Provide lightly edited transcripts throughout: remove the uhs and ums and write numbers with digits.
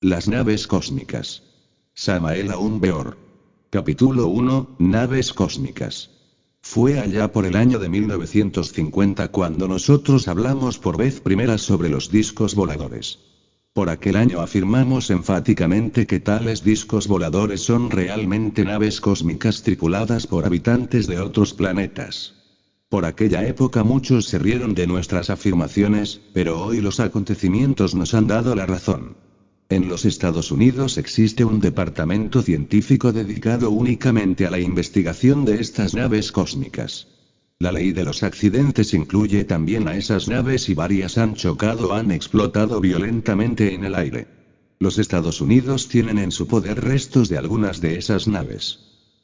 Las naves cósmicas. Samael Aun Beor. Capítulo 1, Naves cósmicas. Fue allá por el año de 1950 cuando nosotros hablamos por vez primera sobre los discos voladores. Por aquel año afirmamos enfáticamente que tales discos voladores son realmente naves cósmicas tripuladas por habitantes de otros planetas. Por aquella época muchos se rieron de nuestras afirmaciones, pero hoy los acontecimientos nos han dado la razón. En los Estados Unidos existe un departamento científico dedicado únicamente a la investigación de estas naves cósmicas. La ley de los accidentes incluye también a esas naves y varias han chocado o han explotado violentamente en el aire. Los Estados Unidos tienen en su poder restos de algunas de esas naves.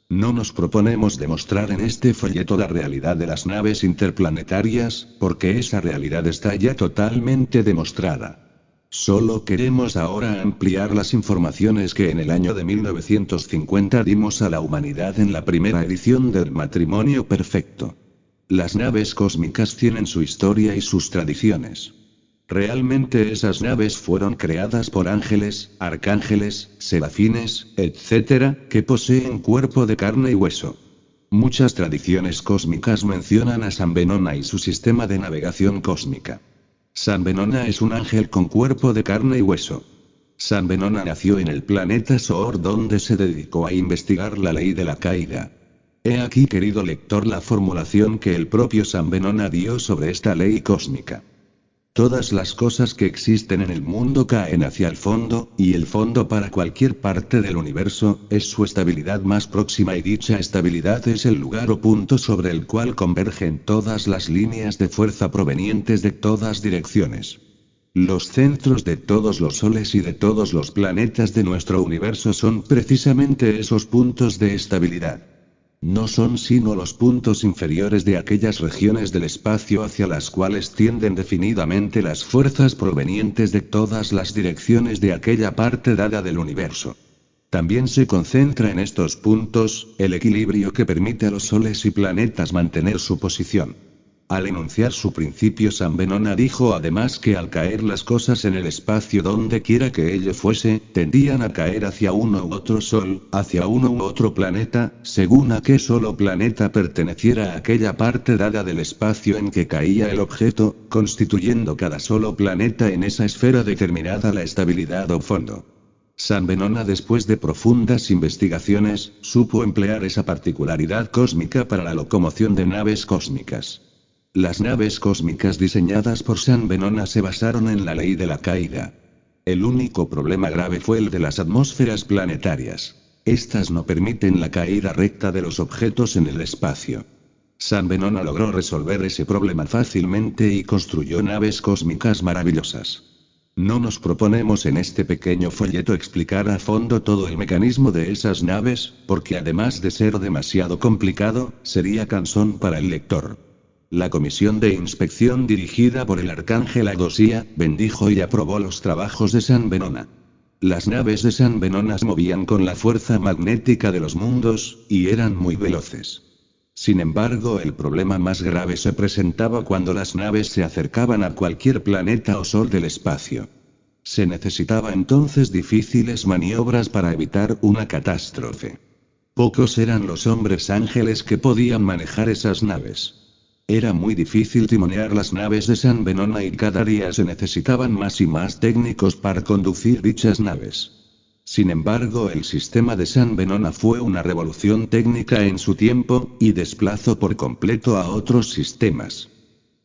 No nos proponemos demostrar en este folleto la realidad de las naves interplanetarias, porque esa realidad está ya totalmente demostrada. Solo queremos ahora ampliar las informaciones que en el año de 1950 dimos a la humanidad en la primera edición del Matrimonio Perfecto. Las naves cósmicas tienen su historia y sus tradiciones. Realmente esas naves fueron creadas por ángeles, arcángeles, serafines, etc., que poseen cuerpo de carne y hueso. Muchas tradiciones cósmicas mencionan a San Venona y su sistema de navegación cósmica. San Venona es un ángel con cuerpo de carne y hueso. San Venona nació en el planeta Soor donde se dedicó a investigar la ley de la caída. He aquí, querido lector, la formulación que el propio San Venona dio sobre esta ley cósmica. Todas las cosas que existen en el mundo caen hacia el fondo, y el fondo para cualquier parte del universo, es su estabilidad más próxima y dicha estabilidad es el lugar o punto sobre el cual convergen todas las líneas de fuerza provenientes de todas direcciones. Los centros de todos los soles y de todos los planetas de nuestro universo son precisamente esos puntos de estabilidad. No son sino los puntos inferiores de aquellas regiones del espacio hacia las cuales tienden definidamente las fuerzas provenientes de todas las direcciones de aquella parte dada del universo. También se concentra en estos puntos, el equilibrio que permite a los soles y planetas mantener su posición. Al enunciar su principio, San Venona dijo además que al caer las cosas en el espacio donde quiera que ello fuese, tendían a caer hacia uno u otro sol, hacia uno u otro planeta, según a qué solo planeta perteneciera a aquella parte dada del espacio en que caía el objeto, constituyendo cada solo planeta en esa esfera determinada la estabilidad o fondo. San Venona, después de profundas investigaciones, supo emplear esa particularidad cósmica para la locomoción de naves cósmicas. Las naves cósmicas diseñadas por San Venona se basaron en la ley de la caída. El único problema grave fue el de las atmósferas planetarias. Estas no permiten la caída recta de los objetos en el espacio. San Venona logró resolver ese problema fácilmente y construyó naves cósmicas maravillosas. No nos proponemos en este pequeño folleto explicar a fondo todo el mecanismo de esas naves, porque además de ser demasiado complicado, sería cansón para el lector. La comisión de inspección dirigida por el arcángel Adosía, bendijo y aprobó los trabajos de San Venona. Las naves de San Venona se movían con la fuerza magnética de los mundos, y eran muy veloces. Sin embargo, el problema más grave se presentaba cuando las naves se acercaban a cualquier planeta o sol del espacio. Se necesitaba entonces difíciles maniobras para evitar una catástrofe. Pocos eran los hombres ángeles que podían manejar esas naves. Era muy difícil timonear las naves de San Venona y cada día se necesitaban más y más técnicos para conducir dichas naves. Sin embargo, el sistema de San Venona fue una revolución técnica en su tiempo, y desplazó por completo a otros sistemas.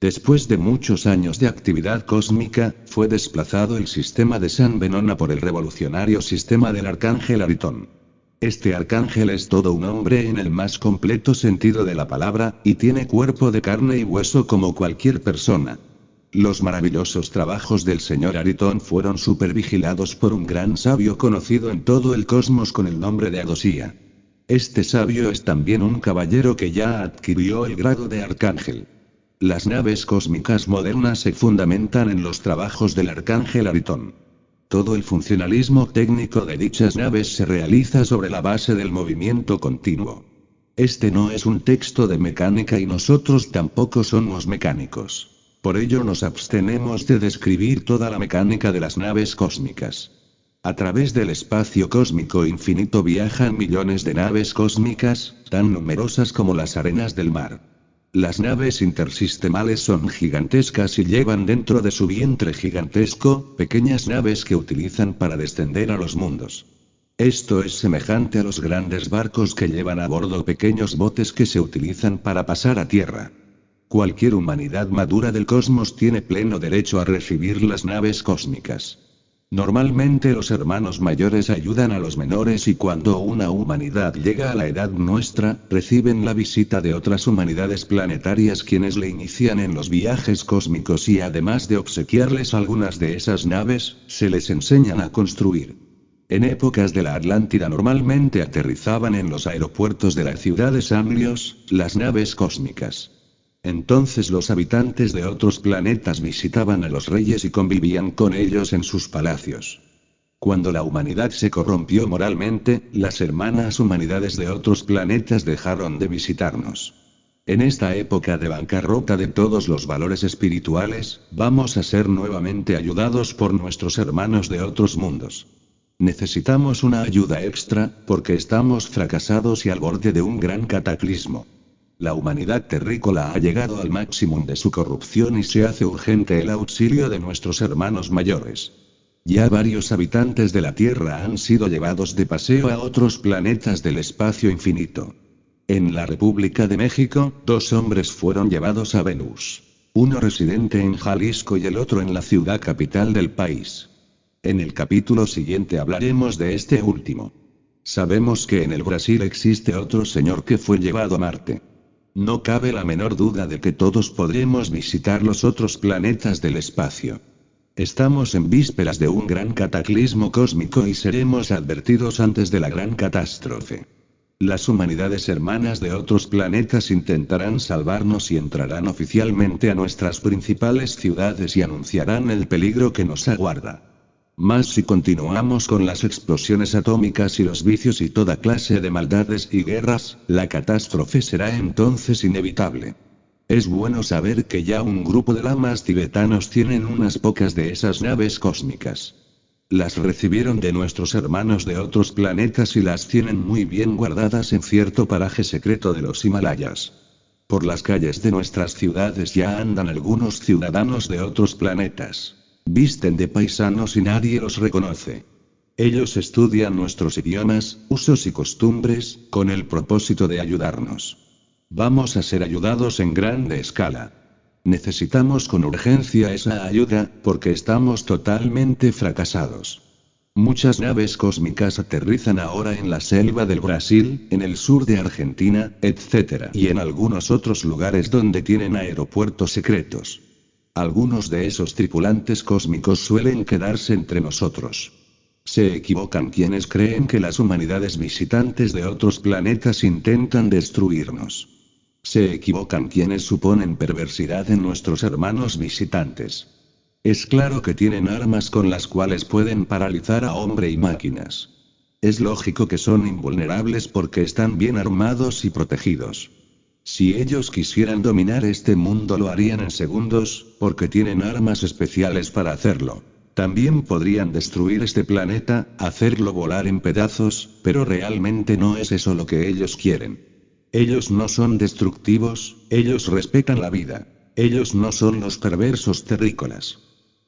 Después de muchos años de actividad cósmica, fue desplazado el sistema de San Venona por el revolucionario sistema del arcángel Aritón. Este arcángel es todo un hombre en el más completo sentido de la palabra, y tiene cuerpo de carne y hueso como cualquier persona. Los maravillosos trabajos del señor Aritón fueron supervigilados por un gran sabio conocido en todo el cosmos con el nombre de Adosía. Este sabio es también un caballero que ya adquirió el grado de arcángel. Las naves cósmicas modernas se fundamentan en los trabajos del arcángel Aritón. Todo el funcionalismo técnico de dichas naves se realiza sobre la base del movimiento continuo. Este no es un texto de mecánica y nosotros tampoco somos mecánicos. Por ello nos abstenemos de describir toda la mecánica de las naves cósmicas. A través del espacio cósmico infinito viajan millones de naves cósmicas, tan numerosas como las arenas del mar. Las naves intersistemales son gigantescas y llevan dentro de su vientre gigantesco, pequeñas naves que utilizan para descender a los mundos. Esto es semejante a los grandes barcos que llevan a bordo pequeños botes que se utilizan para pasar a tierra. Cualquier humanidad madura del cosmos tiene pleno derecho a recibir las naves cósmicas. Normalmente los hermanos mayores ayudan a los menores y cuando una humanidad llega a la edad nuestra, reciben la visita de otras humanidades planetarias quienes le inician en los viajes cósmicos y además de obsequiarles algunas de esas naves, se les enseñan a construir. En épocas de la Atlántida normalmente aterrizaban en los aeropuertos de las ciudades amplios, las naves cósmicas. Entonces los habitantes de otros planetas visitaban a los reyes y convivían con ellos en sus palacios. Cuando la humanidad se corrompió moralmente, las hermanas humanidades de otros planetas dejaron de visitarnos. En esta época de bancarrota de todos los valores espirituales, vamos a ser nuevamente ayudados por nuestros hermanos de otros mundos. Necesitamos una ayuda extra, porque estamos fracasados y al borde de un gran cataclismo. La humanidad terrícola ha llegado al máximo de su corrupción y se hace urgente el auxilio de nuestros hermanos mayores. Ya varios habitantes de la Tierra han sido llevados de paseo a otros planetas del espacio infinito. En la República de México, 2 hombres fueron llevados a Venus. Uno residente en Jalisco y el otro en la ciudad capital del país. En el capítulo siguiente hablaremos de este último. Sabemos que en el Brasil existe otro señor que fue llevado a Marte. No cabe la menor duda de que todos podremos visitar los otros planetas del espacio. Estamos en vísperas de un gran cataclismo cósmico y seremos advertidos antes de la gran catástrofe. Las humanidades hermanas de otros planetas intentarán salvarnos y entrarán oficialmente a nuestras principales ciudades y anunciarán el peligro que nos aguarda. Mas si continuamos con las explosiones atómicas y los vicios y toda clase de maldades y guerras, la catástrofe será entonces inevitable. Es bueno saber que ya un grupo de lamas tibetanos tienen unas pocas de esas naves cósmicas. Las recibieron de nuestros hermanos de otros planetas y las tienen muy bien guardadas en cierto paraje secreto de los Himalayas. Por las calles de nuestras ciudades ya andan algunos ciudadanos de otros planetas. Visten de paisanos y nadie los reconoce. Ellos estudian nuestros idiomas, usos y costumbres, con el propósito de ayudarnos. Vamos a ser ayudados en grande escala. Necesitamos con urgencia esa ayuda, porque estamos totalmente fracasados. Muchas naves cósmicas aterrizan ahora en la selva del Brasil, en el sur de Argentina, etc. y en algunos otros lugares donde tienen aeropuertos secretos. Algunos de esos tripulantes cósmicos suelen quedarse entre nosotros. Se equivocan quienes creen que las humanidades visitantes de otros planetas intentan destruirnos. Se equivocan quienes suponen perversidad en nuestros hermanos visitantes. Es claro que tienen armas con las cuales pueden paralizar a hombre y máquinas. Es lógico que son invulnerables porque están bien armados y protegidos. Si ellos quisieran dominar este mundo lo harían en segundos, porque tienen armas especiales para hacerlo. También podrían destruir este planeta, hacerlo volar en pedazos, pero realmente no es eso lo que ellos quieren. Ellos no son destructivos, ellos respetan la vida. Ellos no son los perversos terrícolas.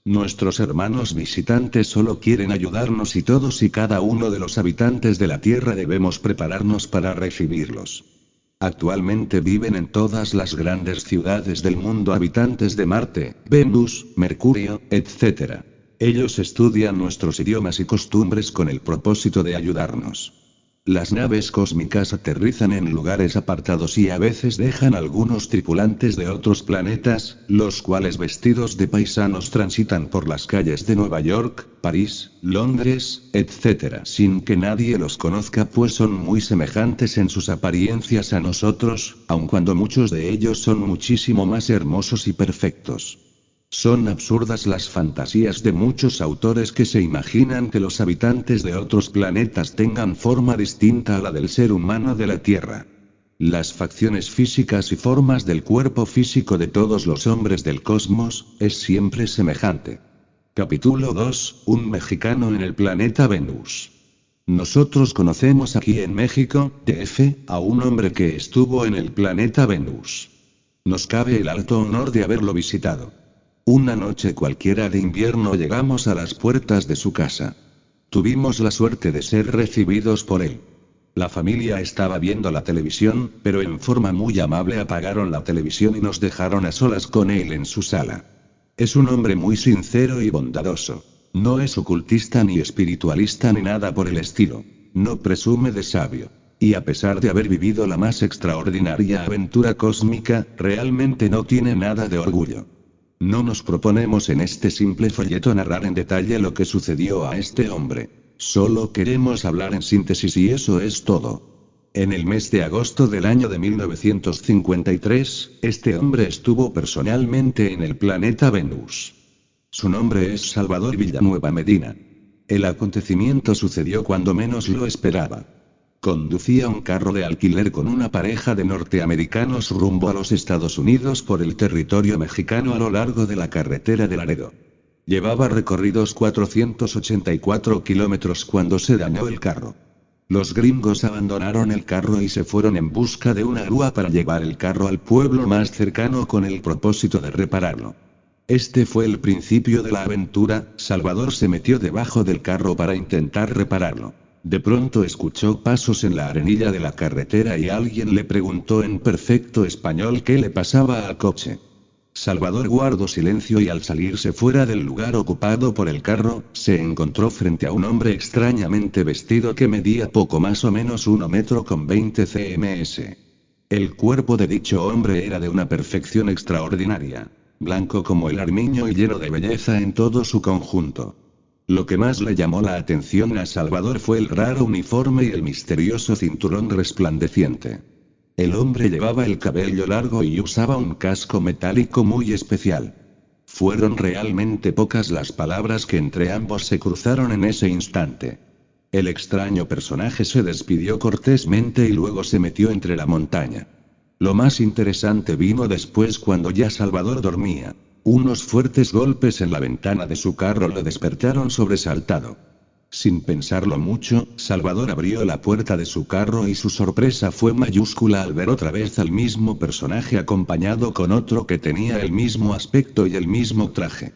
Nuestros hermanos visitantes solo quieren ayudarnos y todos y cada uno de los habitantes de la Tierra debemos prepararnos para recibirlos. Actualmente viven en todas las grandes ciudades del mundo habitantes de Marte, Venus, Mercurio, etc. Ellos estudian nuestros idiomas y costumbres con el propósito de ayudarnos. Las naves cósmicas aterrizan en lugares apartados y a veces dejan algunos tripulantes de otros planetas, los cuales vestidos de paisanos transitan por las calles de Nueva York, París, Londres, etc. sin que nadie los conozca pues son muy semejantes en sus apariencias a nosotros, aun cuando muchos de ellos son muchísimo más hermosos y perfectos. Son absurdas las fantasías de muchos autores que se imaginan que los habitantes de otros planetas tengan forma distinta a la del ser humano de la Tierra. Las facciones físicas y formas del cuerpo físico de todos los hombres del cosmos, es siempre semejante. Capítulo 2, un mexicano en el planeta Venus. Nosotros conocemos aquí en México, DF, a un hombre que estuvo en el planeta Venus. Nos cabe el alto honor de haberlo visitado. Una noche cualquiera de invierno llegamos a las puertas de su casa. Tuvimos la suerte de ser recibidos por él. La familia estaba viendo la televisión, pero en forma muy amable apagaron la televisión y nos dejaron a solas con él en su sala. Es un hombre muy sincero y bondadoso. No es ocultista ni espiritualista ni nada por el estilo. No presume de sabio. Y a pesar de haber vivido la más extraordinaria aventura cósmica, realmente no tiene nada de orgullo. No nos proponemos en este simple folleto narrar en detalle lo que sucedió a este hombre. Solo queremos hablar en síntesis y eso es todo. En el mes de agosto del año de 1953, este hombre estuvo personalmente en el planeta Venus. Su nombre es Salvador Villanueva Medina. El acontecimiento sucedió cuando menos lo esperaba. Conducía un carro de alquiler con una pareja de norteamericanos rumbo a los Estados Unidos por el territorio mexicano a lo largo de la carretera de Laredo. Llevaba recorridos 484 kilómetros cuando se dañó el carro. Los gringos abandonaron el carro y se fueron en busca de una grúa para llevar el carro al pueblo más cercano con el propósito de repararlo. Este fue el principio de la aventura. Salvador se metió debajo del carro para intentar repararlo. De pronto escuchó pasos en la arenilla de la carretera y alguien le preguntó en perfecto español qué le pasaba al coche. Salvador guardó silencio y al salirse fuera del lugar ocupado por el carro, se encontró frente a un hombre extrañamente vestido que medía poco más o menos 1,20 cms. El cuerpo de dicho hombre era de una perfección extraordinaria. Blanco como el armiño y lleno de belleza en todo su conjunto. Lo que más le llamó la atención a Salvador fue el raro uniforme y el misterioso cinturón resplandeciente. El hombre llevaba el cabello largo y usaba un casco metálico muy especial. Fueron realmente pocas las palabras que entre ambos se cruzaron en ese instante. El extraño personaje se despidió cortésmente y luego se metió entre la montaña. Lo más interesante vino después cuando ya Salvador dormía. Unos fuertes golpes en la ventana de su carro lo despertaron sobresaltado. Sin pensarlo mucho, Salvador abrió la puerta de su carro y su sorpresa fue mayúscula al ver otra vez al mismo personaje acompañado con otro que tenía el mismo aspecto y el mismo traje.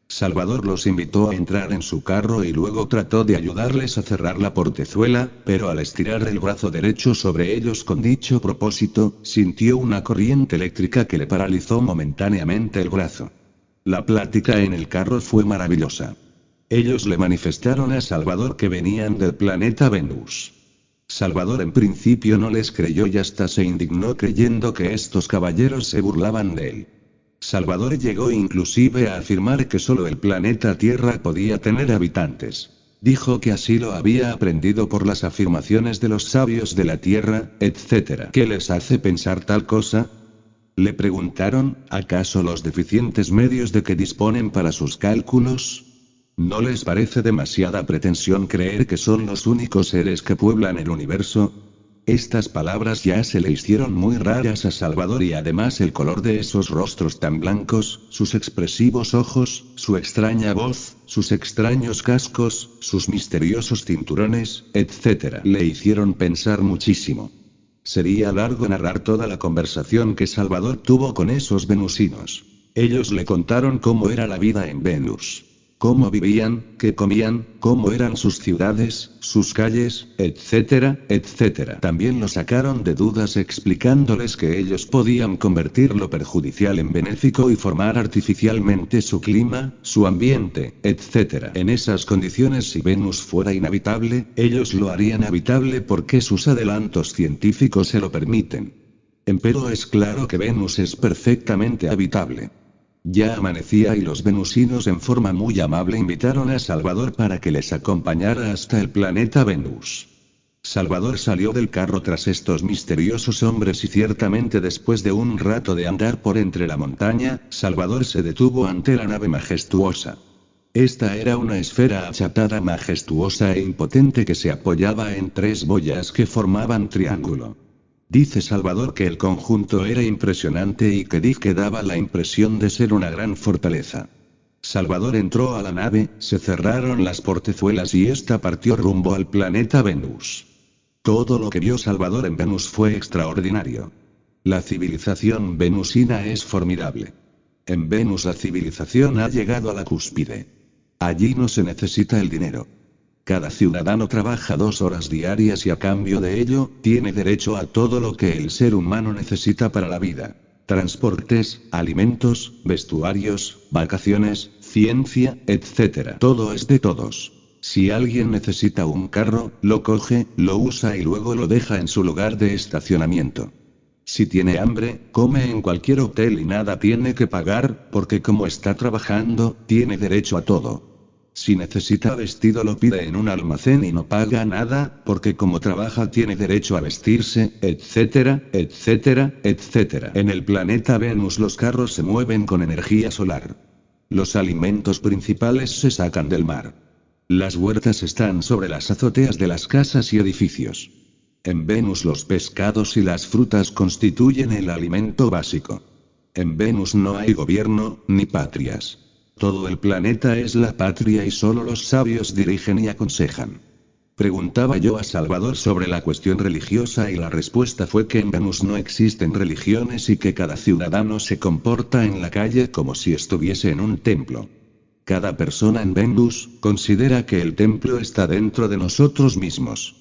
Salvador los invitó a entrar en su carro y luego trató de ayudarles a cerrar la portezuela, pero al estirar el brazo derecho sobre ellos con dicho propósito, sintió una corriente eléctrica que le paralizó momentáneamente el brazo. La plática en el carro fue maravillosa. Ellos le manifestaron a Salvador que venían del planeta Venus. Salvador en principio no les creyó y hasta se indignó creyendo que estos caballeros se burlaban de él. Salvador llegó inclusive a afirmar que solo el planeta Tierra podía tener habitantes. Dijo que así lo había aprendido por las afirmaciones de los sabios de la Tierra, etc. ¿Qué les hace pensar tal cosa? Le preguntaron, ¿acaso los deficientes medios de que disponen para sus cálculos? ¿No les parece demasiada pretensión creer que son los únicos seres que pueblan el universo? Estas palabras ya se le hicieron muy raras a Salvador y además el color de esos rostros tan blancos, sus expresivos ojos, su extraña voz, sus extraños cascos, sus misteriosos cinturones, etc. le hicieron pensar muchísimo. Sería largo narrar toda la conversación que Salvador tuvo con esos venusinos. Ellos le contaron cómo era la vida en Venus. Cómo vivían, qué comían, cómo eran sus ciudades, sus calles, etcétera, etcétera. También lo sacaron de dudas explicándoles que ellos podían convertir lo perjudicial en benéfico y formar artificialmente su clima, su ambiente, etcétera. En esas condiciones, si Venus fuera inhabitable, ellos lo harían habitable porque sus adelantos científicos se lo permiten. Empero es claro que Venus es perfectamente habitable. Ya amanecía y los venusinos en forma muy amable invitaron a Salvador para que les acompañara hasta el planeta Venus. Salvador salió del carro tras estos misteriosos hombres y ciertamente después de un rato de andar por entre la montaña, Salvador se detuvo ante la nave majestuosa. Esta era una esfera achatada majestuosa e impotente que se apoyaba en tres boyas que formaban triángulo. Dice Salvador que el conjunto era impresionante y que daba la impresión de ser una gran fortaleza. Salvador entró a la nave, se cerraron las portezuelas y ésta partió rumbo al planeta Venus. Todo lo que vio Salvador en Venus fue extraordinario. La civilización venusina es formidable. En Venus la civilización ha llegado a la cúspide. Allí no se necesita el dinero. Cada ciudadano trabaja 2 horas diarias y a cambio de ello, tiene derecho a todo lo que el ser humano necesita para la vida. Transportes, alimentos, vestuarios, vacaciones, ciencia, etc. Todo es de todos. Si alguien necesita un carro, lo coge, lo usa y luego lo deja en su lugar de estacionamiento. Si tiene hambre, come en cualquier hotel y nada tiene que pagar, porque como está trabajando, tiene derecho a todo. Si necesita vestido lo pide en un almacén y no paga nada, porque como trabaja tiene derecho a vestirse, etcétera, etcétera, etcétera. En el planeta Venus los carros se mueven con energía solar. Los alimentos principales se sacan del mar. Las huertas están sobre las azoteas de las casas y edificios. En Venus los pescados y las frutas constituyen el alimento básico. En Venus no hay gobierno, ni patrias. Todo el planeta es la patria y solo los sabios dirigen y aconsejan. Preguntaba yo a Salvador sobre la cuestión religiosa y la respuesta fue que en Venus no existen religiones y que cada ciudadano se comporta en la calle como si estuviese en un templo. Cada persona en Venus considera que el templo está dentro de nosotros mismos.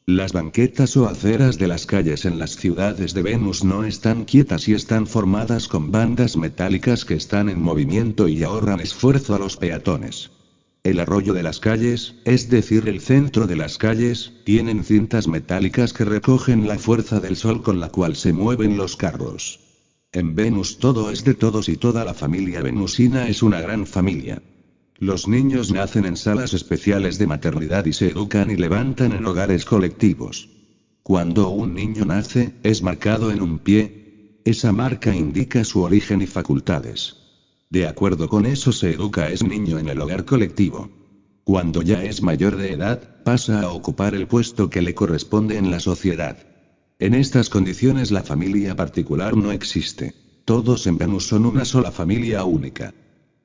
Las banquetas o aceras de las calles en las ciudades de Venus no están quietas y están formadas con bandas metálicas que están en movimiento y ahorran esfuerzo a los peatones. El arroyo de las calles, es decir, el centro de las calles, tienen cintas metálicas que recogen la fuerza del sol con la cual se mueven los carros. En Venus todo es de todos y toda la familia venusina es una gran familia. Los niños nacen en salas especiales de maternidad y se educan y levantan en hogares colectivos. Cuando un niño nace, es marcado en un pie. Esa marca indica su origen y facultades. De acuerdo con eso se educa a ese niño en el hogar colectivo. Cuando ya es mayor de edad, pasa a ocupar el puesto que le corresponde en la sociedad. En estas condiciones la familia particular no existe. Todos en Venus son una sola familia única.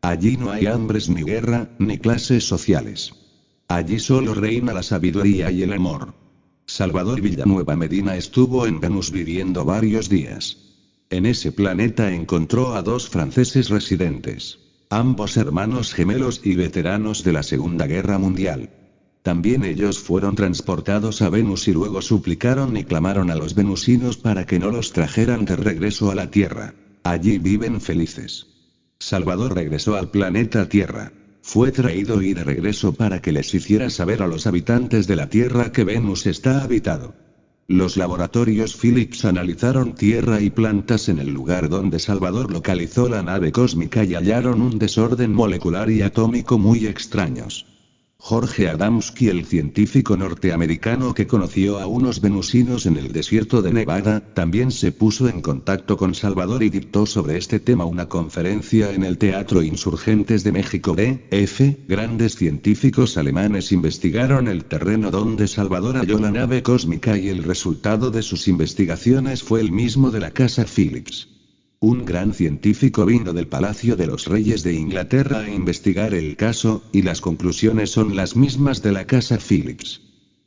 Allí no hay hambres ni guerra, ni clases sociales. Allí solo reina la sabiduría y el amor. Salvador Villanueva Medina estuvo en Venus viviendo varios días. En ese planeta encontró a 2 franceses residentes. Ambos hermanos gemelos y veteranos de la Segunda Guerra Mundial. También ellos fueron transportados a Venus y luego suplicaron y clamaron a los venusinos para que no los trajeran de regreso a la Tierra. Allí viven felices. Salvador regresó al planeta Tierra. Fue traído y de regreso para que les hiciera saber a los habitantes de la Tierra que Venus está habitado. Los laboratorios Phillips analizaron tierra y plantas en el lugar donde Salvador localizó la nave cósmica y hallaron un desorden molecular y atómico muy extraños. Jorge Adamski, el científico norteamericano que conoció a unos venusinos en el desierto de Nevada, también se puso en contacto con Salvador y dictó sobre este tema una conferencia en el Teatro Insurgentes de México. Grandes científicos alemanes investigaron el terreno donde Salvador halló la nave cósmica y el resultado de sus investigaciones fue el mismo de la casa Phillips. Un gran científico vino del Palacio de los Reyes de Inglaterra a investigar el caso, y las conclusiones son las mismas de la casa Phillips.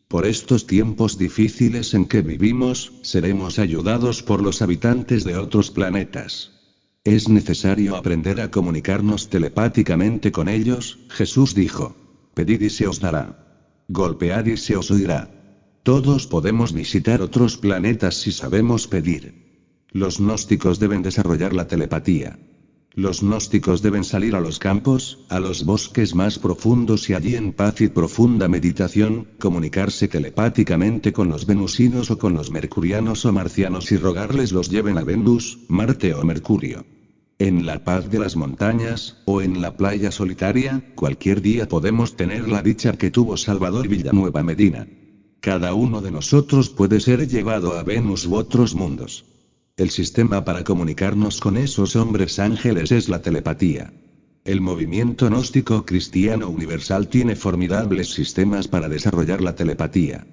Por estos tiempos difíciles en que vivimos, seremos ayudados por los habitantes de otros planetas. Es necesario aprender a comunicarnos telepáticamente con ellos, Jesús dijo. Pedid y se os dará. Golpead y se os oirá. Todos podemos visitar otros planetas si sabemos pedir. Los gnósticos deben desarrollar la telepatía. Los gnósticos deben salir a los campos, a los bosques más profundos y allí en paz y profunda meditación, comunicarse telepáticamente con los venusinos o con los mercurianos o marcianos y rogarles los lleven a Venus, Marte o Mercurio. En la paz de las montañas, o en la playa solitaria, cualquier día podemos tener la dicha que tuvo Salvador Villanueva Medina. Cada uno de nosotros puede ser llevado a Venus u otros mundos. El sistema para comunicarnos con esos hombres ángeles es la telepatía. El movimiento gnóstico cristiano universal tiene formidables sistemas para desarrollar la telepatía.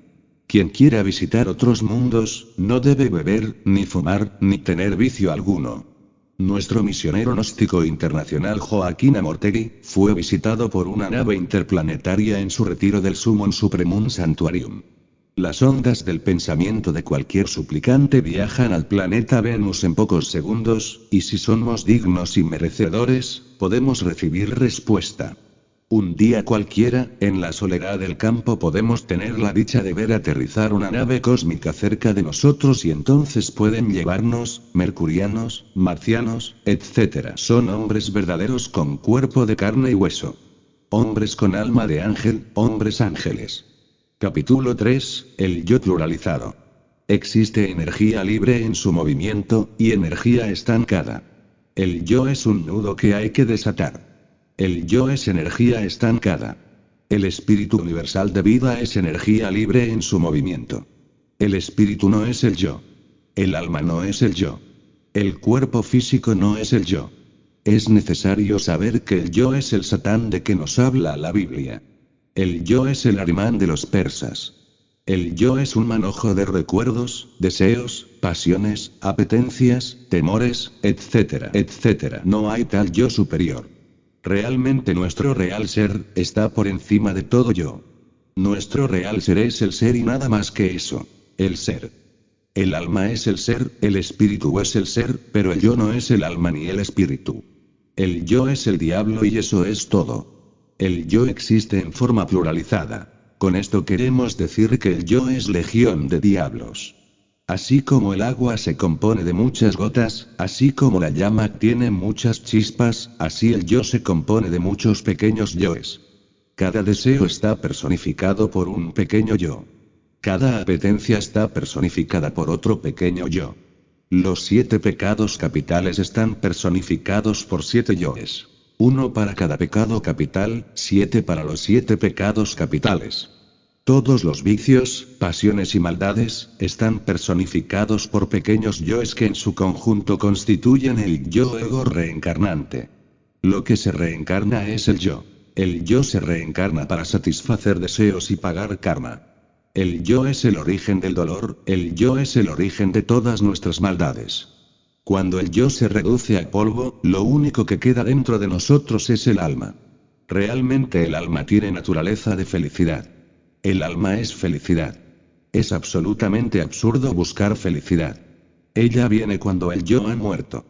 Quien quiera visitar otros mundos, no debe beber, ni fumar, ni tener vicio alguno. Nuestro misionero gnóstico internacional Joaquín Amortegui, fue visitado por una nave interplanetaria en su retiro del Summum Supremum Sanctuarium. Las ondas del pensamiento de cualquier suplicante viajan al planeta Venus en pocos segundos, y si somos dignos y merecedores, podemos recibir respuesta. Un día cualquiera, en la soledad del campo podemos tener la dicha de ver aterrizar una nave cósmica cerca de nosotros y entonces pueden llevarnos, mercurianos, marcianos, etc. Son hombres verdaderos con cuerpo de carne y hueso. Hombres con alma de ángel, hombres ángeles. Capítulo 3, el yo pluralizado. Existe energía libre en su movimiento, y energía estancada. El yo es un nudo que hay que desatar. El yo es energía estancada. El espíritu universal de vida es energía libre en su movimiento. El espíritu no es el yo. El alma no es el yo. El cuerpo físico no es el yo. Es necesario saber que el yo es el Satán de que nos habla la Biblia. El yo es el Arimán de los persas. El yo es un manojo de recuerdos, deseos, pasiones, apetencias, temores, etc., etc. No hay tal yo superior. Realmente nuestro real ser está por encima de todo yo. Nuestro real ser es el ser y nada más que eso. El ser. El alma es el ser, el espíritu es el ser, pero el yo no es el alma ni el espíritu. El yo es el diablo y eso es todo. El yo existe en forma pluralizada. Con esto queremos decir que el yo es legión de diablos. Así como el agua se compone de muchas gotas, así como la llama tiene muchas chispas, así el yo se compone de muchos pequeños yoes. Cada deseo está personificado por un pequeño yo. Cada apetencia está personificada por otro pequeño yo. Los 7 pecados capitales están personificados por 7 yoes. Uno para cada pecado capital, 7 para los 7 pecados capitales. Todos los vicios, pasiones y maldades, están personificados por pequeños yoes que en su conjunto constituyen el yo ego reencarnante. Lo que se reencarna es el yo. El yo se reencarna para satisfacer deseos y pagar karma. El yo es el origen del dolor, el yo es el origen de todas nuestras maldades. Cuando el yo se reduce a polvo, lo único que queda dentro de nosotros es el alma. Realmente el alma tiene naturaleza de felicidad. El alma es felicidad. Es absolutamente absurdo buscar felicidad. Ella viene cuando el yo ha muerto.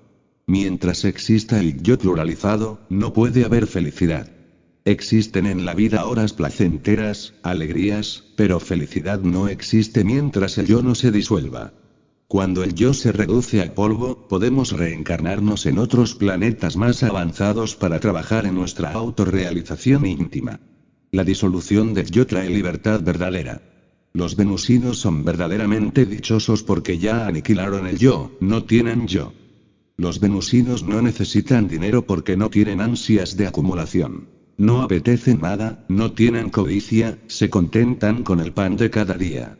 Mientras exista el yo pluralizado, no puede haber felicidad. Existen en la vida horas placenteras, alegrías, pero felicidad no existe mientras el yo no se disuelva. Cuando el yo se reduce a polvo, podemos reencarnarnos en otros planetas más avanzados para trabajar en nuestra autorrealización íntima. La disolución del yo trae libertad verdadera. Los venusinos son verdaderamente dichosos porque ya aniquilaron el yo, no tienen yo. Los venusinos no necesitan dinero porque no tienen ansias de acumulación. No apetecen nada, no tienen codicia, se contentan con el pan de cada día.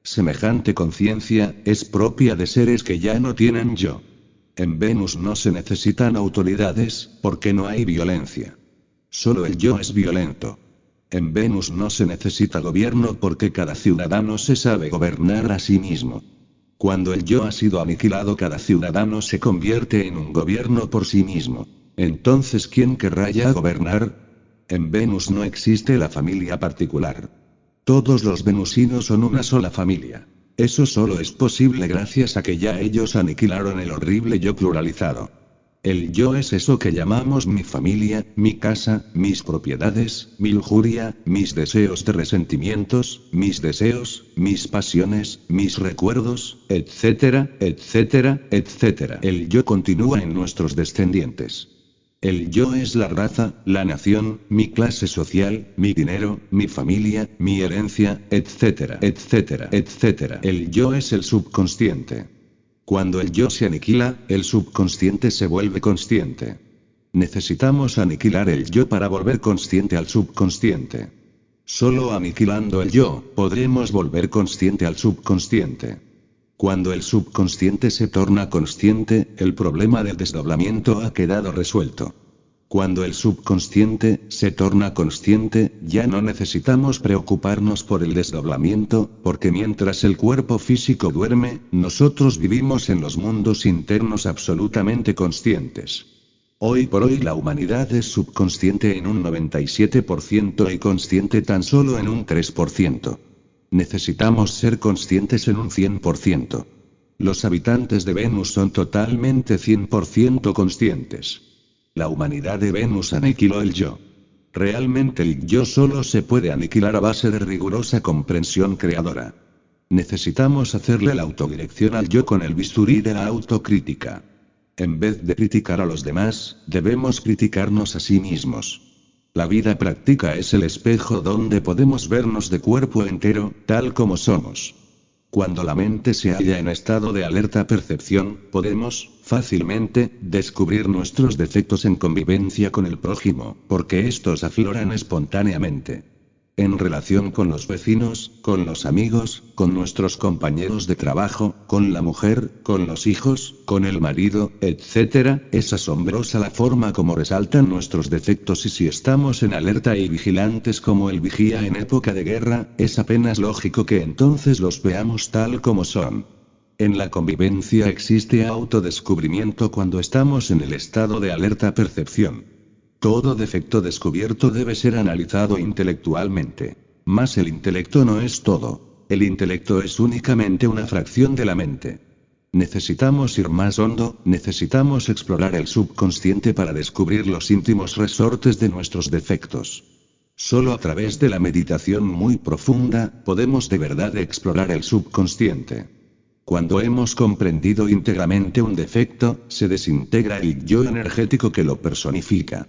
Semejante conciencia es propia de seres que ya no tienen yo. En Venus no se necesitan autoridades, porque no hay violencia. Solo el yo es violento. En Venus no se necesita gobierno porque cada ciudadano se sabe gobernar a sí mismo. Cuando el yo ha sido aniquilado, cada ciudadano se convierte en un gobierno por sí mismo. Entonces, ¿quién querrá ya gobernar? En Venus no existe la familia particular. Todos los venusinos son una sola familia. Eso solo es posible gracias a que ya ellos aniquilaron el horrible yo pluralizado. El yo es eso que llamamos mi familia, mi casa, mis propiedades, mi lujuria, mis deseos de resentimientos, mis deseos, mis pasiones, mis recuerdos, etcétera, etcétera, etcétera. El yo continúa en nuestros descendientes. El yo es la raza, la nación, mi clase social, mi dinero, mi familia, mi herencia, etcétera, etcétera, etcétera. El yo es el subconsciente. Cuando el yo se aniquila, el subconsciente se vuelve consciente. Necesitamos aniquilar el yo para volver consciente al subconsciente. Solo aniquilando el yo, podremos volver consciente al subconsciente. Cuando el subconsciente se torna consciente, el problema del desdoblamiento ha quedado resuelto. Cuando el subconsciente se torna consciente, ya no necesitamos preocuparnos por el desdoblamiento, porque mientras el cuerpo físico duerme, nosotros vivimos en los mundos internos absolutamente conscientes. Hoy por hoy la humanidad es subconsciente en un 97% y consciente tan solo en un 3%. Necesitamos ser conscientes en un 100%. Los habitantes de Venus son totalmente 100% conscientes. La humanidad de Venus aniquiló el yo. Realmente el yo solo se puede aniquilar a base de rigurosa comprensión creadora. Necesitamos hacerle la autodirección al yo con el bisturí de la autocrítica. En vez de criticar a los demás, debemos criticarnos a sí mismos. La vida práctica es el espejo donde podemos vernos de cuerpo entero, tal como somos. Cuando la mente se halla en estado de alerta percepción, podemos, fácilmente, descubrir nuestros defectos en convivencia con el prójimo, porque estos afloran espontáneamente. En relación con los vecinos, con los amigos, con nuestros compañeros de trabajo, con la mujer, con los hijos, con el marido, etc., es asombrosa la forma como resaltan nuestros defectos y si estamos en alerta y vigilantes como el vigía en época de guerra, es apenas lógico que entonces los veamos tal como son. En la convivencia existe autodescubrimiento cuando estamos en el estado de alerta percepción. Todo defecto descubierto debe ser analizado intelectualmente. Mas el intelecto no es todo. El intelecto es únicamente una fracción de la mente. Necesitamos ir más hondo, necesitamos explorar el subconsciente para descubrir los íntimos resortes de nuestros defectos. Solo a través de la meditación muy profunda, podemos de verdad explorar el subconsciente. Cuando hemos comprendido íntegramente un defecto, se desintegra el yo energético que lo personifica.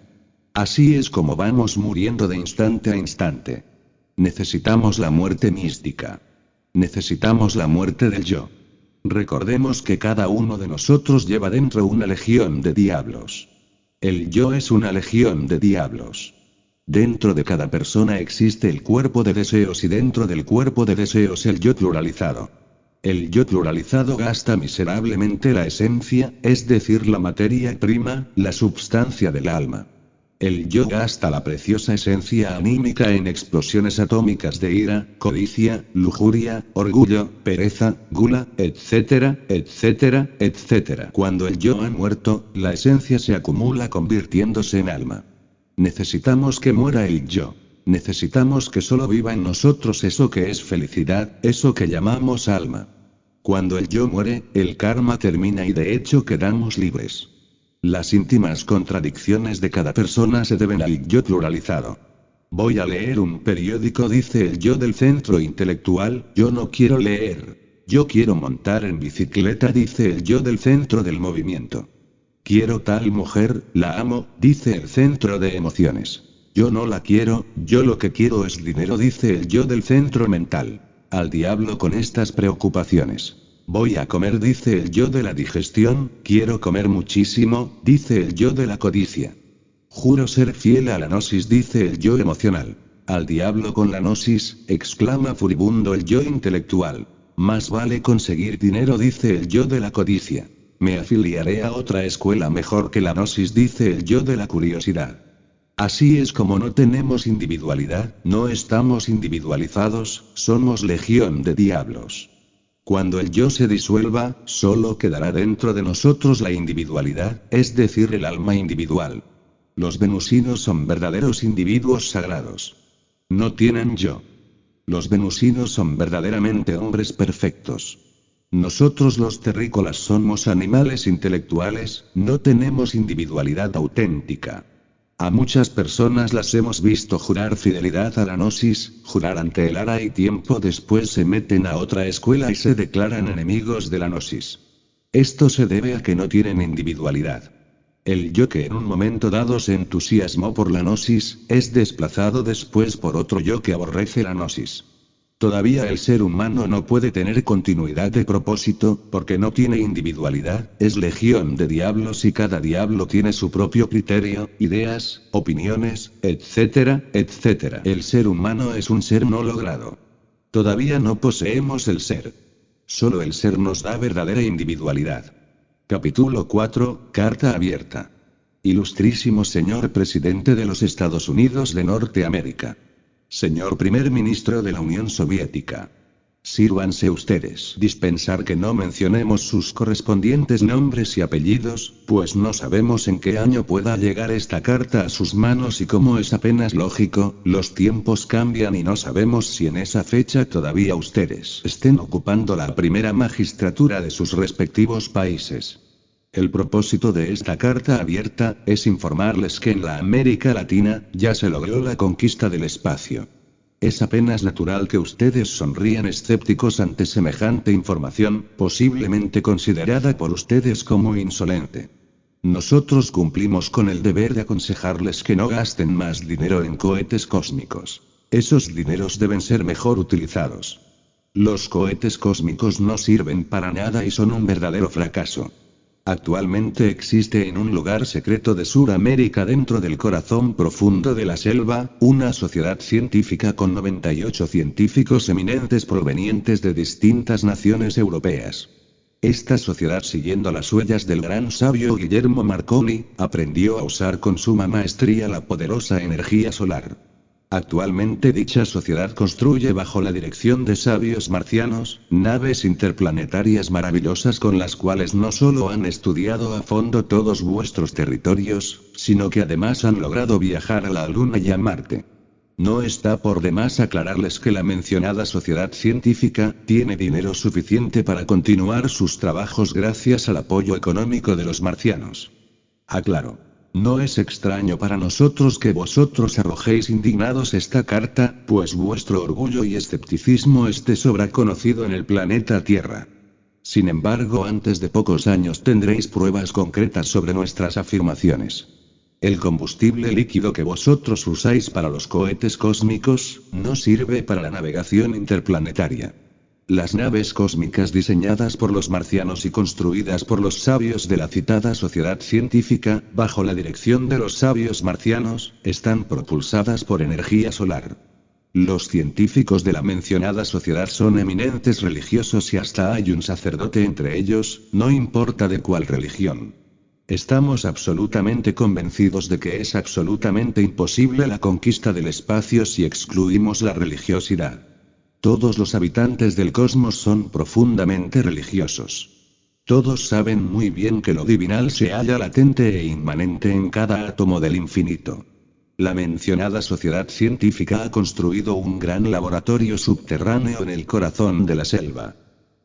Así es como vamos muriendo de instante a instante. Necesitamos la muerte mística. Necesitamos la muerte del yo. Recordemos que cada uno de nosotros lleva dentro una legión de diablos. El yo es una legión de diablos. Dentro de cada persona existe el cuerpo de deseos y dentro del cuerpo de deseos el yo pluralizado. El yo pluralizado gasta miserablemente la esencia, es decir, la materia prima, la substancia del alma. El yo gasta la preciosa esencia anímica en explosiones atómicas de ira, codicia, lujuria, orgullo, pereza, gula, etcétera, etcétera, etcétera. Cuando el yo ha muerto, la esencia se acumula convirtiéndose en alma. Necesitamos que muera el yo. Necesitamos que solo viva en nosotros eso que es felicidad, eso que llamamos alma. Cuando el yo muere, el karma termina y de hecho quedamos libres. Las íntimas contradicciones de cada persona se deben al yo pluralizado. Voy a leer un periódico, dice el yo del centro intelectual, yo no quiero leer. Yo quiero montar en bicicleta, dice el yo del centro del movimiento. Quiero tal mujer, la amo, dice el centro de emociones. Yo no la quiero, yo lo que quiero es dinero, dice el yo del centro mental. Al diablo con estas preocupaciones. Voy a comer, dice el yo de la digestión, quiero comer muchísimo, dice el yo de la codicia. Juro ser fiel a la gnosis, dice el yo emocional. Al diablo con la gnosis, exclama furibundo el yo intelectual. Más vale conseguir dinero, dice el yo de la codicia. Me afiliaré a otra escuela mejor que la gnosis, dice el yo de la curiosidad. Así es como no tenemos individualidad, no estamos individualizados, somos legión de diablos. Cuando el yo se disuelva, solo quedará dentro de nosotros la individualidad, es decir, el alma individual. Los venusinos son verdaderos individuos sagrados. No tienen yo. Los venusinos son verdaderamente hombres perfectos. Nosotros los terrícolas somos animales intelectuales, no tenemos individualidad auténtica. A muchas personas las hemos visto jurar fidelidad a la gnosis, jurar ante el ara y tiempo después se meten a otra escuela y se declaran enemigos de la gnosis. Esto se debe a que no tienen individualidad. El yo que en un momento dado se entusiasmó por la gnosis, es desplazado después por otro yo que aborrece la gnosis. Todavía el ser humano no puede tener continuidad de propósito, porque no tiene individualidad, es legión de diablos y cada diablo tiene su propio criterio, ideas, opiniones, etcétera, etcétera. El ser humano es un ser no logrado. Todavía no poseemos el ser. Solo el ser nos da verdadera individualidad. Capítulo 4, Carta abierta. Ilustrísimo señor presidente de los Estados Unidos de Norteamérica. Señor primer ministro de la Unión Soviética. Sírvanse ustedes dispensar que no mencionemos sus correspondientes nombres y apellidos, pues no sabemos en qué año pueda llegar esta carta a sus manos y como es apenas lógico, los tiempos cambian y no sabemos si en esa fecha todavía ustedes estén ocupando la primera magistratura de sus respectivos países. El propósito de esta carta abierta es informarles que en la América Latina ya se logró la conquista del espacio. Es apenas natural que ustedes sonrían escépticos ante semejante información, posiblemente considerada por ustedes como insolente. Nosotros cumplimos con el deber de aconsejarles que no gasten más dinero en cohetes cósmicos. Esos dineros deben ser mejor utilizados. Los cohetes cósmicos no sirven para nada y son un verdadero fracaso. Actualmente existe en un lugar secreto de Suramérica dentro del corazón profundo de la selva, una sociedad científica con 98 científicos eminentes provenientes de distintas naciones europeas. Esta sociedad, siguiendo las huellas del gran sabio Guillermo Marconi, aprendió a usar con suma maestría la poderosa energía solar. Actualmente dicha sociedad construye bajo la dirección de sabios marcianos, naves interplanetarias maravillosas con las cuales no solo han estudiado a fondo todos vuestros territorios, sino que además han logrado viajar a la Luna y a Marte. No está por demás aclararles que la mencionada sociedad científica tiene dinero suficiente para continuar sus trabajos gracias al apoyo económico de los marcianos. Aclaro. No es extraño para nosotros que vosotros arrojéis indignados esta carta, pues vuestro orgullo y escepticismo es de sobra conocido en el planeta Tierra. Sin embargo, antes de pocos años tendréis pruebas concretas sobre nuestras afirmaciones. El combustible líquido que vosotros usáis para los cohetes cósmicos, no sirve para la navegación interplanetaria. Las naves cósmicas diseñadas por los marcianos y construidas por los sabios de la citada sociedad científica, bajo la dirección de los sabios marcianos, están propulsadas por energía solar. Los científicos de la mencionada sociedad son eminentes religiosos y hasta hay un sacerdote entre ellos, no importa de cuál religión. Estamos absolutamente convencidos de que es absolutamente imposible la conquista del espacio si excluimos la religiosidad. Todos los habitantes del cosmos son profundamente religiosos. Todos saben muy bien que lo divinal se halla latente e inmanente en cada átomo del infinito. La mencionada sociedad científica ha construido un gran laboratorio subterráneo en el corazón de la selva.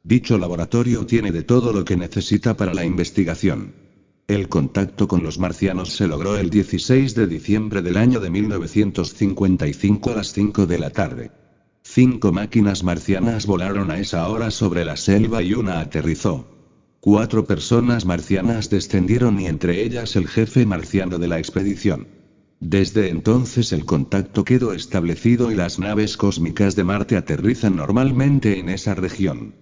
Dicho laboratorio tiene de todo lo que necesita para la investigación. El contacto con los marcianos se logró el 16 de diciembre del año de 1955 a las 5 de la tarde. 5 máquinas marcianas volaron a esa hora sobre la selva y una aterrizó. 4 personas marcianas descendieron y entre ellas el jefe marciano de la expedición. Desde entonces el contacto quedó establecido y las naves cósmicas de Marte aterrizan normalmente en esa región.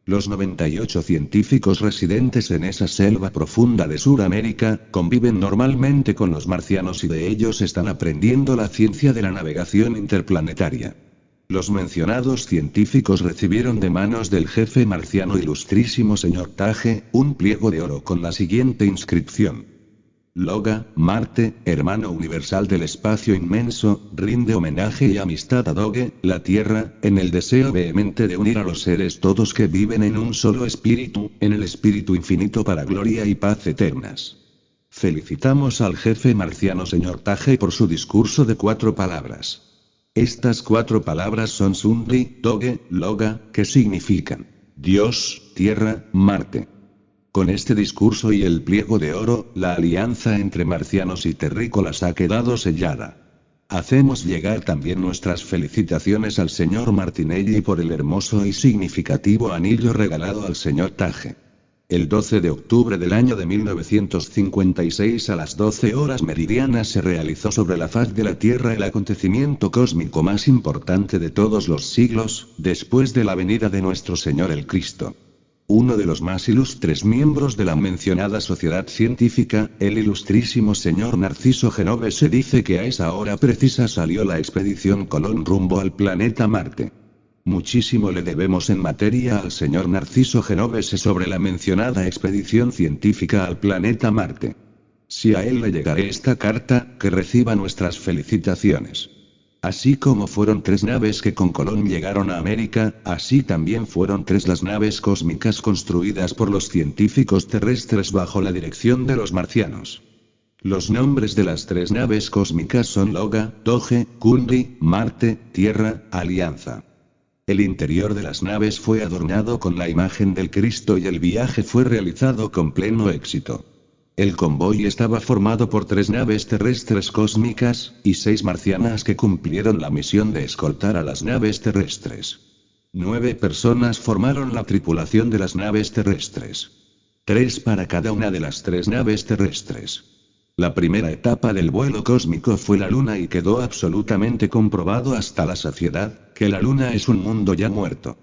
Los 98 científicos residentes en esa selva profunda de Suramérica, conviven normalmente con los marcianos y de ellos están aprendiendo la ciencia de la navegación interplanetaria. Los mencionados científicos recibieron de manos del jefe marciano ilustrísimo señor Tage, un pliego de oro con la siguiente inscripción. Loga, Marte, hermano universal del espacio inmenso, rinde homenaje y amistad a Doge, la Tierra, en el deseo vehemente de unir a los seres todos que viven en un solo espíritu, en el espíritu infinito para gloria y paz eternas. Felicitamos al jefe marciano señor Tage por su discurso de 4 palabras. Estas 4 palabras son Sundri, Doge, Loga, que significan Dios, Tierra, Marte. Con este discurso y el pliego de oro, la alianza entre marcianos y terrícolas ha quedado sellada. Hacemos llegar también nuestras felicitaciones al señor Martinelli por el hermoso y significativo anillo regalado al señor Tage. El 12 de octubre del año de 1956 a las 12 horas meridianas se realizó sobre la faz de la Tierra el acontecimiento cósmico más importante de todos los siglos, después de la venida de nuestro Señor el Cristo. Uno de los más ilustres miembros de la mencionada sociedad científica, el ilustrísimo señor Narciso Genovese, dice que a esa hora precisa salió la expedición Colón rumbo al planeta Marte. Muchísimo le debemos en materia al señor Narciso Genovese sobre la mencionada expedición científica al planeta Marte. Si a él le llegaré esta carta, que reciba nuestras felicitaciones. Así como fueron 3 naves que con Colón llegaron a América, así también fueron 3 las naves cósmicas construidas por los científicos terrestres bajo la dirección de los marcianos. Los nombres de las 3 naves cósmicas son Loga, Doge, Kundi, Marte, Tierra, Alianza. El interior de las naves fue adornado con la imagen del Cristo y el viaje fue realizado con pleno éxito. El convoy estaba formado por 3 naves terrestres cósmicas, y 6 marcianas que cumplieron la misión de escoltar a las naves terrestres. 9 personas formaron la tripulación de las naves terrestres. 3 para cada una de las 3 naves terrestres. La primera etapa del vuelo cósmico fue la Luna y quedó absolutamente comprobado hasta la saciedad, que la Luna es un mundo ya muerto.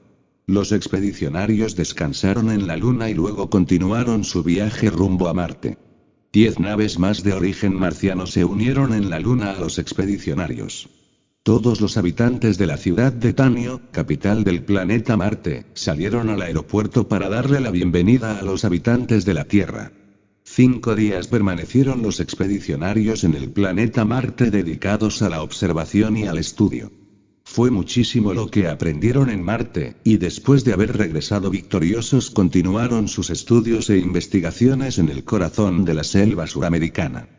Los expedicionarios descansaron en la Luna y luego continuaron su viaje rumbo a Marte. 10 naves más de origen marciano se unieron en la Luna a los expedicionarios. Todos los habitantes de la ciudad de Tanio, capital del planeta Marte, salieron al aeropuerto para darle la bienvenida a los habitantes de la Tierra. 5 días permanecieron los expedicionarios en el planeta Marte dedicados a la observación y al estudio. Fue muchísimo lo que aprendieron en Marte, y después de haber regresado victoriosos continuaron sus estudios e investigaciones en el corazón de la selva suramericana.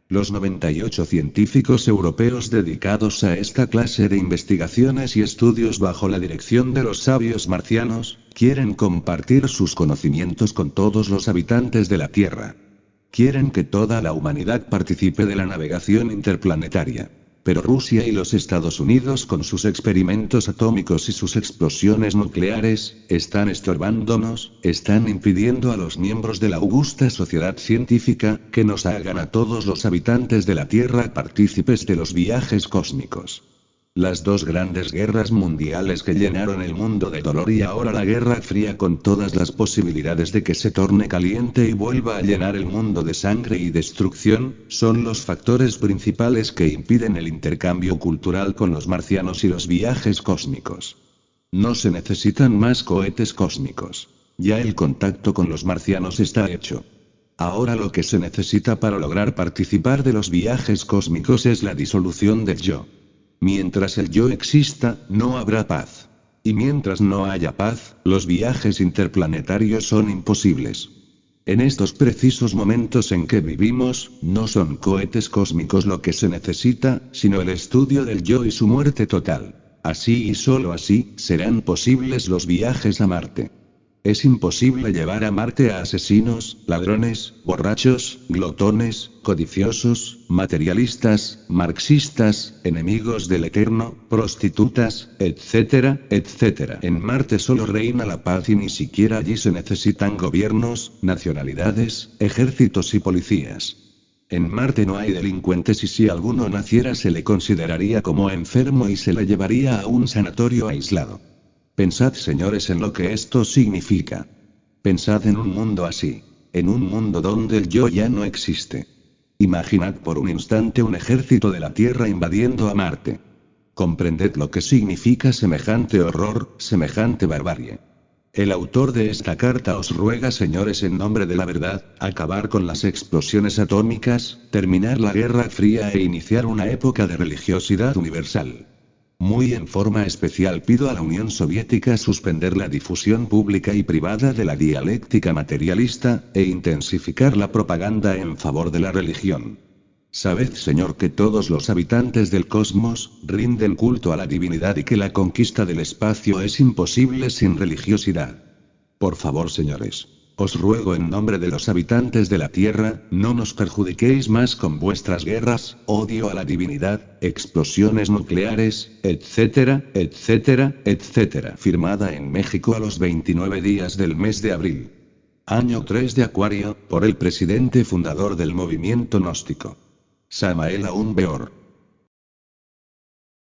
Los 98 científicos europeos dedicados a esta clase de investigaciones y estudios bajo la dirección de los sabios marcianos, quieren compartir sus conocimientos con todos los habitantes de la Tierra. Quieren que toda la humanidad participe de la navegación interplanetaria. Pero Rusia y los Estados Unidos con sus experimentos atómicos y sus explosiones nucleares, están estorbándonos, están impidiendo a los miembros de la augusta sociedad científica, que nos hagan a todos los habitantes de la Tierra partícipes de los viajes cósmicos. Las 2 grandes guerras mundiales que llenaron el mundo de dolor y ahora la Guerra Fría con todas las posibilidades de que se torne caliente y vuelva a llenar el mundo de sangre y destrucción, son los factores principales que impiden el intercambio cultural con los marcianos y los viajes cósmicos. No se necesitan más cohetes cósmicos. Ya el contacto con los marcianos está hecho. Ahora lo que se necesita para lograr participar de los viajes cósmicos es la disolución del yo. Mientras el yo exista, no habrá paz. Y mientras no haya paz, los viajes interplanetarios son imposibles. En estos precisos momentos en que vivimos, no son cohetes cósmicos lo que se necesita, sino el estudio del yo y su muerte total. Así y solo así, serán posibles los viajes a Marte. Es imposible llevar a Marte a asesinos, ladrones, borrachos, glotones, codiciosos, materialistas, marxistas, enemigos del Eterno, prostitutas, etcétera, etcétera. En Marte solo reina la paz y ni siquiera allí se necesitan gobiernos, nacionalidades, ejércitos y policías. En Marte no hay delincuentes y si alguno naciera se le consideraría como enfermo y se le llevaría a un sanatorio aislado. Pensad, señores, en lo que esto significa. Pensad en un mundo así. En un mundo donde el yo ya no existe. Imaginad por un instante un ejército de la Tierra invadiendo a Marte. Comprended lo que significa semejante horror, semejante barbarie. El autor de esta carta os ruega, señores, en nombre de la verdad, acabar con las explosiones atómicas, terminar la Guerra Fría e iniciar una época de religiosidad universal. Muy en forma especial pido a la Unión Soviética suspender la difusión pública y privada de la dialéctica materialista, e intensificar la propaganda en favor de la religión. Sabed, Señor, que todos los habitantes del cosmos rinden culto a la divinidad y que la conquista del espacio es imposible sin religiosidad. Por favor, señores. Os ruego en nombre de los habitantes de la Tierra, no nos perjudiquéis más con vuestras guerras, odio a la divinidad, explosiones nucleares, etcétera, etcétera, etcétera. Firmada en México a los 29 días del mes de abril. Año 3 de Acuario, por el presidente fundador del movimiento gnóstico. Samael Aún Beor.